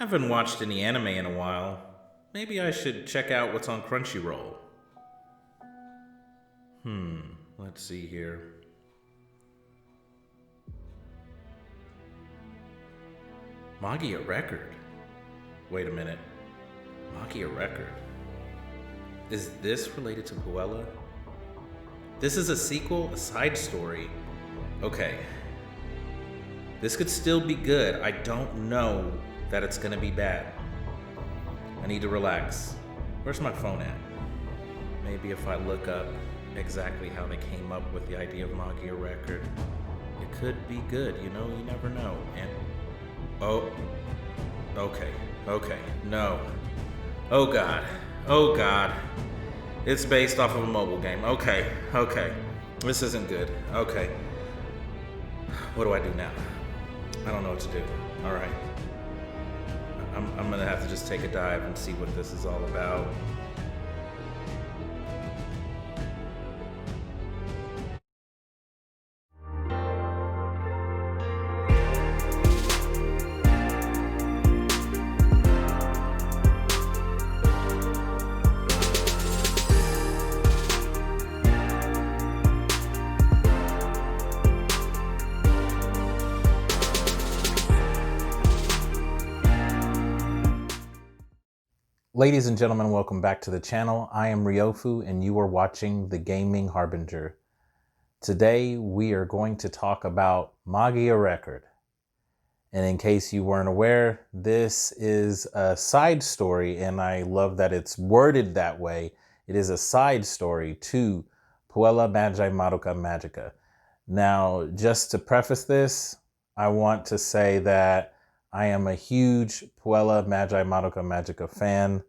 Haven't watched any anime in a while. Maybe I should check out what's on Crunchyroll. Let's see here. Magia Record? Wait a minute. Magia Record? Is this related to Puella? This is a sequel, a side story. Okay. This could still be good. I don't know that it's gonna be bad. I need to relax. Where's my phone at? Maybe if I look up exactly how they came up with the idea of Magia Record, it could be good, you never know. And okay, no. Oh God. It's based off of a mobile game. Okay. This isn't good. Okay. What do I do now? I don't know what to do. All right. I'm gonna have to just take a dive and see what this is all about. Ladies and gentlemen, welcome back to the channel. I am Ryofu and you are watching The Gaming Harbinger. Today we are going to talk about Magia Record. And in case you weren't aware, this is a side story, and I love that it's worded that way. It is a side story to Puella Magi Madoka Magica. Now, just to preface this, I want to say that I am a huge Puella Magi Madoka Magica fan.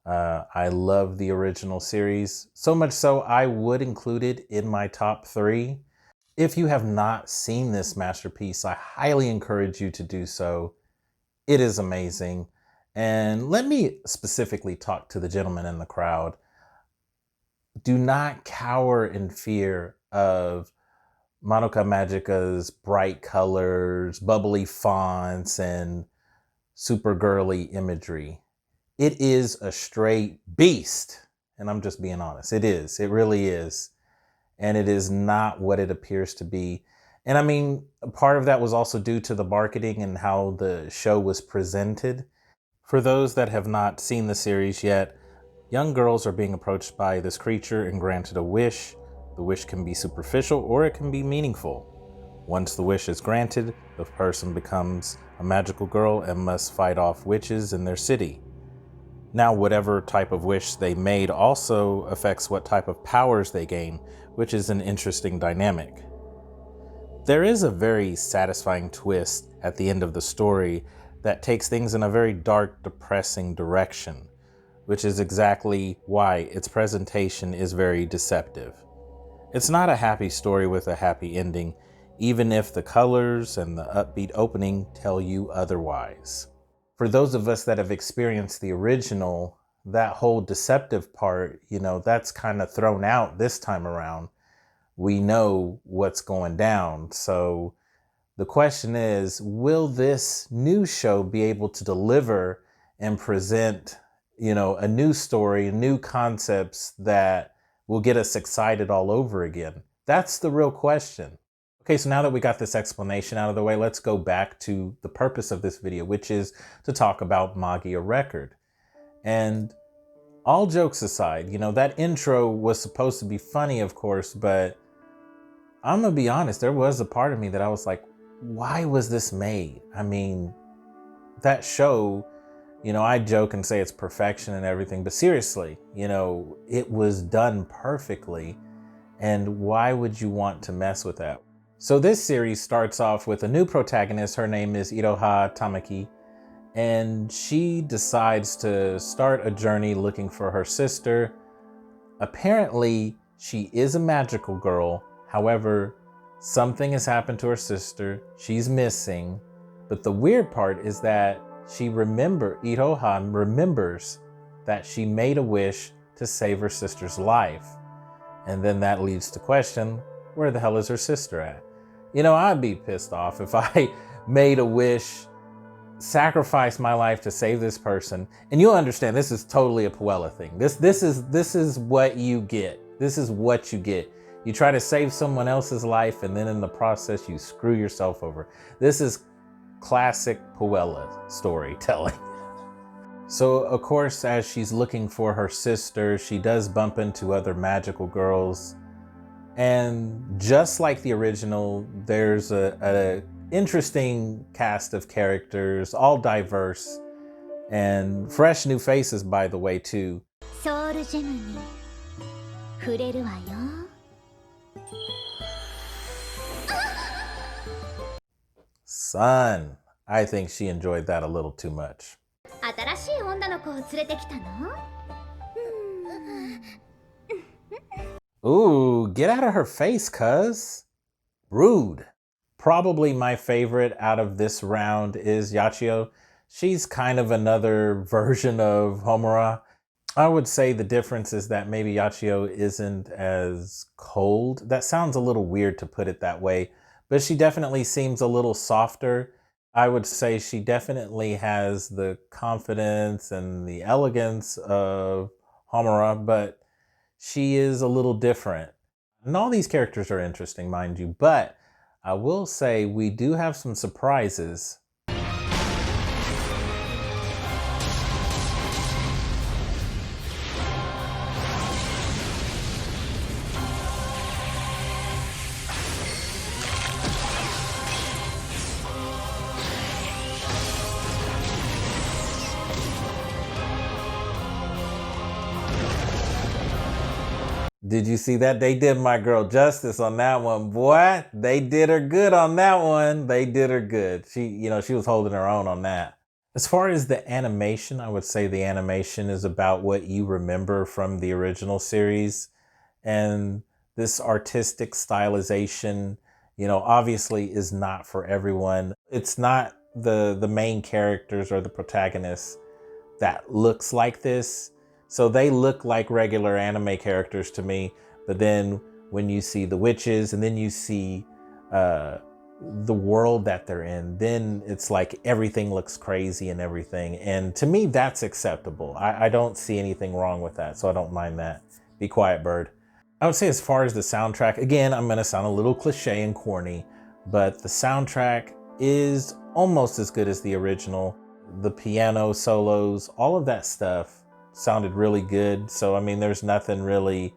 I love the original series, so much so I would include it in my top 3. If you have not seen this masterpiece, I highly encourage you to do so. It is amazing. And let me specifically talk to the gentleman in the crowd. Do not cower in fear of Madoka Magica's bright colors, bubbly fonts, and super girly imagery. It is a straight beast, and I'm just being honest. It is. It really is. And it is not what it appears to be. And I mean, part of that was also due to the marketing and how the show was presented. For those that have not seen the series yet, young girls are being approached by this creature and granted a wish. The wish can be superficial or it can be meaningful. Once the wish is granted, the person becomes a magical girl and must fight off witches in their city. Now, whatever type of wish they made also affects what type of powers they gain, which is an interesting dynamic. There is a very satisfying twist at the end of the story that takes things in a very dark, depressing direction, which is exactly why its presentation is very deceptive. It's not a happy story with a happy ending, even if the colors and the upbeat opening tell you otherwise. For those of us that have experienced the original, that whole deceptive part, that's kind of thrown out this time around. We know what's going down. So the question is, will this new show be able to deliver and present, a new story, new concepts that will get us excited all over again? That's the real question. Okay, so now that we got this explanation out of the way, let's go back to the purpose of this video, which is to talk about Magia Record. And all jokes aside, that intro was supposed to be funny, of course, but I'm gonna be honest, there was a part of me that I was like, why was this made? I mean, that show, I joke and say it's perfection and everything, but seriously, it was done perfectly. And why would you want to mess with that? So this series starts off with a new protagonist. Her name is Iroha Tamaki, and she decides to start a journey looking for her sister. Apparently, she is a magical girl. However, something has happened to her sister. She's missing. But the weird part is that Iroha remembers that she made a wish to save her sister's life. And then that leads to question, where the hell is her sister at? I'd be pissed off if I made a wish sacrifice my life to save this person. And you'll understand this is totally a Puella thing. This is what you get. This is what you get. You try to save someone else's life, and then in the process you screw yourself over. This is classic Puella storytelling. So of course, as she's looking for her sister, she does bump into other magical girls. And just like the original, there's a interesting cast of characters, all diverse and fresh new faces, by the way, too. Son, I think she enjoyed that a little too much. Ooh, get out of her face, cuz. Rude. Probably my favorite out of this round is Yachio. She's kind of another version of Homura. I would say the difference is that maybe Yachio isn't as cold. That sounds a little weird to put it that way, but she definitely seems a little softer. I would say she definitely has the confidence and the elegance of Homura, but she is a little different. And all these characters are interesting, mind you, but I will say we do have some surprises. Did you see that? They did my girl justice on that one, boy. They did her good on that one. They did her good. She was holding her own on that. As far as the animation, I would say the animation is about what you remember from the original series. And this artistic stylization, obviously is not for everyone. It's not the main characters or the protagonists that looks like this. So they look like regular anime characters to me, but then when you see the witches and then you see the world that they're in, then it's like everything looks crazy and everything. And to me, that's acceptable. I don't see anything wrong with that, so I don't mind that. Be quiet, bird. I would say as far as the soundtrack, again, I'm gonna sound a little cliche and corny, but the soundtrack is almost as good as the original. The piano solos, all of that stuff sounded really good. So, I mean, there's nothing really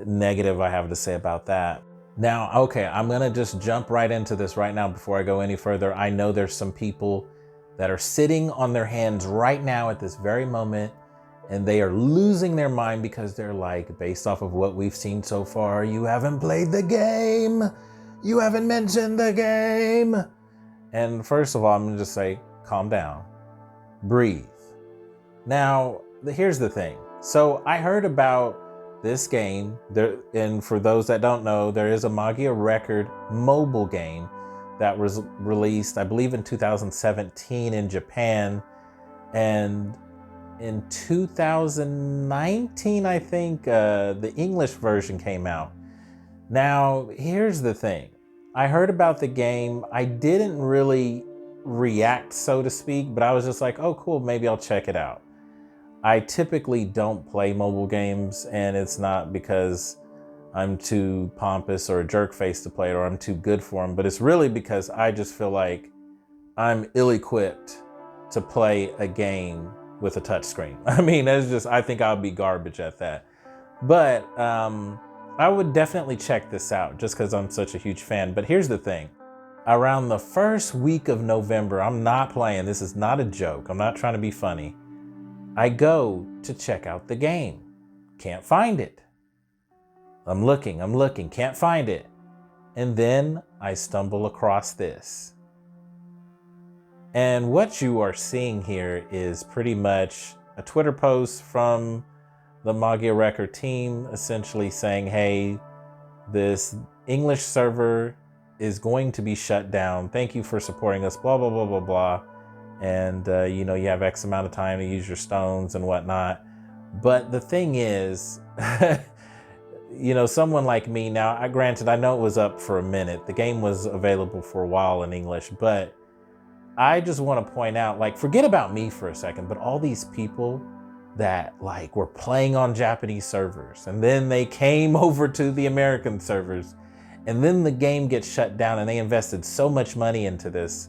negative I have to say about that. Now, okay, I'm gonna just jump right into this right now before I go any further. I know there's some people that are sitting on their hands right now at this very moment, and they are losing their mind because they're like, based off of what we've seen so far, you haven't played the game. You haven't mentioned the game. And first of all, I'm gonna just say, calm down, breathe. Now, here's the thing. So I heard about this game there, and for those that don't know, there is a Magia Record mobile game that was released, I believe, in 2017 in Japan, and in 2019, I think, the English version came out. Now, here's the thing. I heard about the game. I didn't really react, so to speak, but I was just like, oh, cool, maybe I'll check it out. I typically don't play mobile games, and it's not because I'm too pompous or a jerk face to play it or I'm too good for them, but it's really because I just feel like I'm ill-equipped to play a game with a touchscreen. I mean, I think I'll be garbage at that. But I would definitely check this out just because I'm such a huge fan. But here's the thing. Around the first week of November, I'm not playing. This is not a joke. I'm not trying to be funny. I go to check out the game. Can't find it. I'm looking, can't find it. And then I stumble across this. And what you are seeing here is pretty much a Twitter post from the Magia Record team, essentially saying, hey, this English server is going to be shut down. Thank you for supporting us, blah, blah, blah, blah, blah. And, you have X amount of time to use your stones and whatnot. But the thing is, someone like me now, granted, I know it was up for a minute. The game was available for a while in English, but I just want to point out, like, forget about me for a second, but all these people that like were playing on Japanese servers and then they came over to the American servers and then the game gets shut down and they invested so much money into this.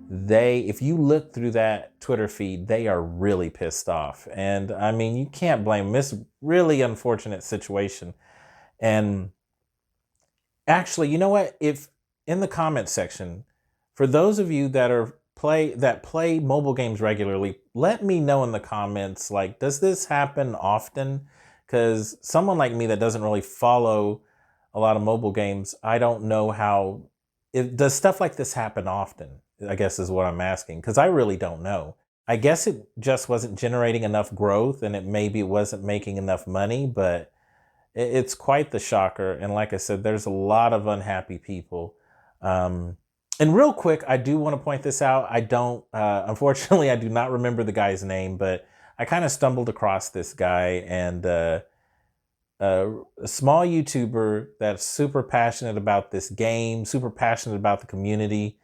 If you look through that Twitter feed, they are really pissed off. And I mean, you can't blame them. It's a really unfortunate situation. And actually, you know what? If in the comment section, for those of you that play mobile games regularly, let me know in the comments, like, does this happen often? Because someone like me that doesn't really follow a lot of mobile games, I don't know how, does stuff like this happen often, I guess is what I'm asking, because I really don't know. I guess it just wasn't generating enough growth and maybe it wasn't making enough money, but it's quite the shocker. And like I said, there's a lot of unhappy people. And real quick, I do want to point this out. I don't, unfortunately, I do not remember the guy's name, but I kind of stumbled across this guy, and a small YouTuber that's super passionate about this game, super passionate about the community.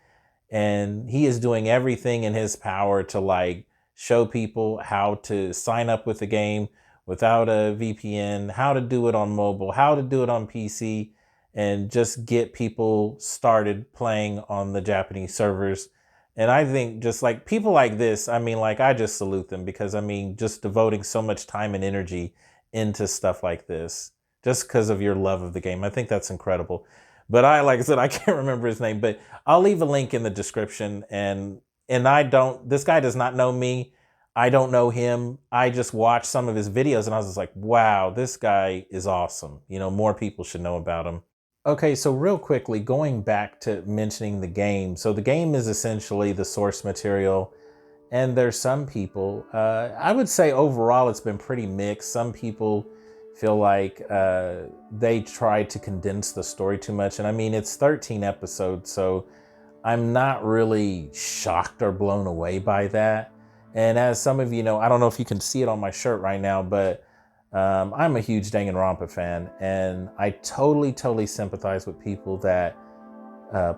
And he is doing everything in his power to like show people how to sign up with the game without a VPN, how to do it on mobile, how to do it on PC, and just get people started playing on the Japanese servers. And I think just like people like this, I mean, like, I just salute them, because I mean, just devoting so much time and energy into stuff like this, just because of your love of the game. I think that's incredible. But like I said, I can't remember his name, but I'll leave a link in the description. And this guy does not know me. I don't know him. I just watched some of his videos and I was just like, wow, this guy is awesome. You know, more people should know about him. Okay, so real quickly, going back to mentioning the game. So the game is essentially the source material, and there's some people, I would say overall it's been pretty mixed. Some people feel like they tried to condense the story too much. And I mean, it's 13 episodes, so I'm not really shocked or blown away by that. And as some of you know, I don't know if you can see it on my shirt right now, but I'm a huge Danganronpa fan, and I totally sympathize with people that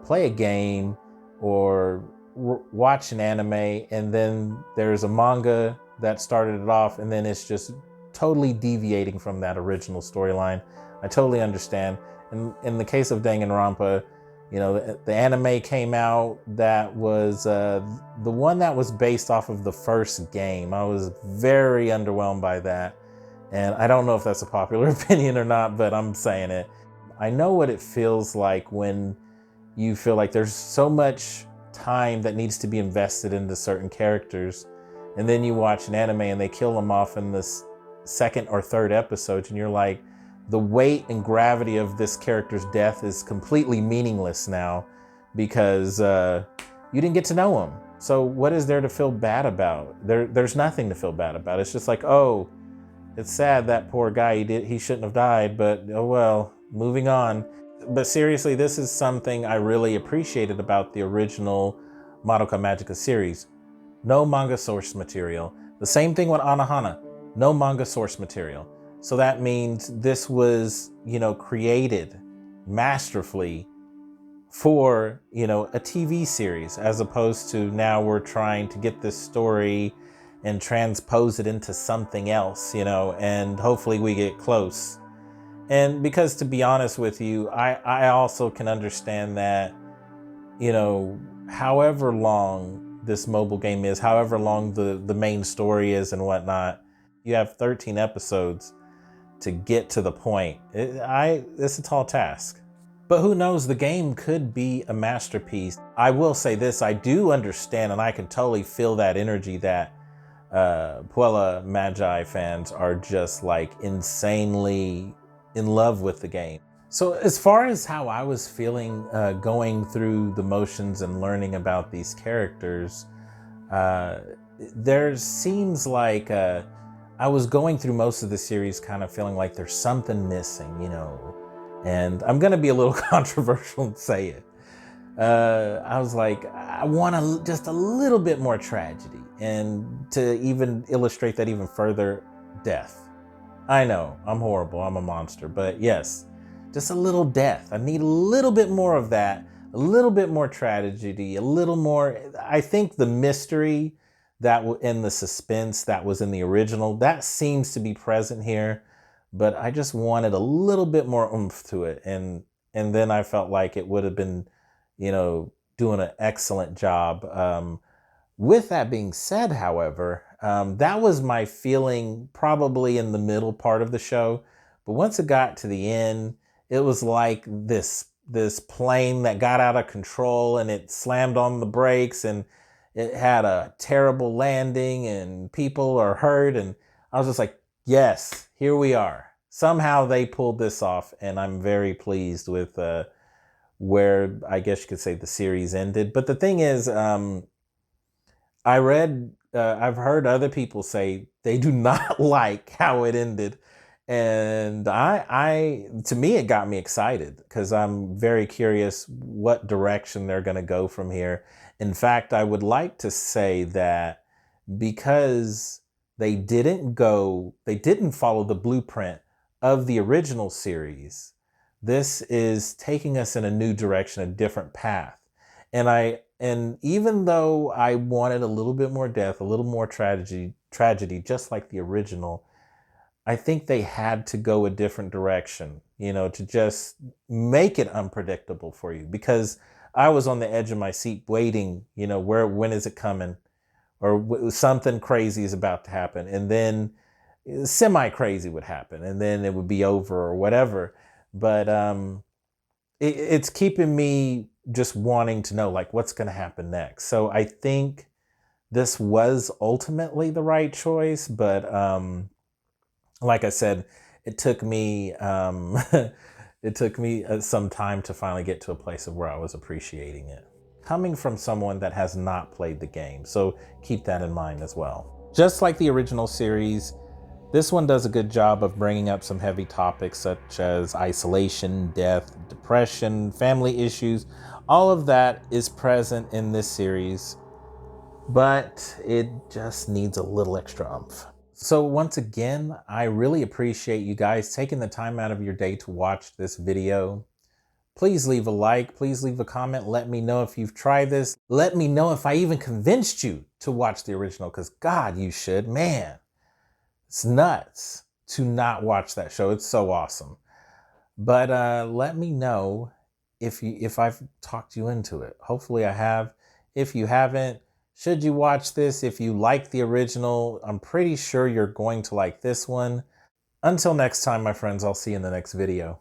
play a game or watch an anime, and then there's a manga that started it off, and then it's just totally deviating from that original storyline. I totally understand. In the case of Danganronpa, you know, the anime came out that was the one that was based off of the first game. I was very underwhelmed by that. And I don't know if that's a popular opinion or not, but I'm saying it. I know what it feels like when you feel like there's so much time that needs to be invested into certain characters, and then you watch an anime and they kill them off in this second or third episode, and you're like, the weight and gravity of this character's death is completely meaningless now because you didn't get to know him. So what is there to feel bad about? There's nothing to feel bad about. It's just like, oh, it's sad that poor guy, he shouldn't have died, but oh well, moving on. But seriously, this is something I really appreciated about the original Madoka Magica series. No manga source material. The same thing with Anohana. No manga source material. So that means this was, you know, created masterfully for, you know, a TV series, as opposed to now we're trying to get this story and transpose it into something else, you know, and hopefully we get close. And because, to be honest with you, I also can understand that, you know, however long this mobile game is, however long the main story is and whatnot, you have 13 episodes to get to the point. It's a tall task. But who knows, the game could be a masterpiece. I will say this, I do understand and I can totally feel that energy that Puella Magi fans are just like insanely in love with the game. So as far as how I was feeling going through the motions and learning about these characters, there seems like I was going through most of the series kind of feeling like there's something missing, you know, and I'm gonna be a little controversial and say it. I was like, I want just a little bit more tragedy, and to even illustrate that even further, death. I know, I'm horrible, I'm a monster, but yes, just a little death. I need a little bit more of that. a little bit more tragedy, a little more, I think the mystery and the suspense that was in the original, that seems to be present here, but I just wanted a little bit more oomph to it. And then I felt like it would have been, doing an excellent job. With that being said, however, that was my feeling probably in the middle part of the show. But once it got to the end, it was like this plane that got out of control and it slammed on the brakes and it had a terrible landing and people are hurt. And I was just like, yes, here we are. Somehow they pulled this off, and I'm very pleased with where I guess you could say the series ended. But the thing is, I've heard other people say they do not like how it ended. And to me, it got me excited because I'm very curious what direction they're going to go from here. In fact, I would like to say that because they didn't follow the blueprint of the original series, this is taking us in a new direction, a different path. And even though I wanted a little bit more death, a little more tragedy, just like the original, I think they had to go a different direction, to just make it unpredictable for you, because I was on the edge of my seat waiting, when is it coming? Or something crazy is about to happen. And then semi-crazy would happen, and then it would be over or whatever. But it's keeping me just wanting to know, like, what's going to happen next. So I think this was ultimately the right choice, but like I said, it took me some time to finally get to a place of where I was appreciating it, coming from someone that has not played the game. So keep that in mind as well. Just like the original series, this one does a good job of bringing up some heavy topics such as isolation, death, depression, family issues. All of that is present in this series, but it just needs a little extra oomph. So once again, I really appreciate you guys taking the time out of your day to watch this video. Please leave a like, please leave a comment. Let me know if you've tried this. Let me know if I even convinced you to watch the original, because God, you should, man. It's nuts to not watch that show. It's so awesome. But let me know if I've talked you into it. Hopefully I have. If you haven't, should you watch this? If you like the original, I'm pretty sure you're going to like this one. Until next time, my friends, I'll see you in the next video.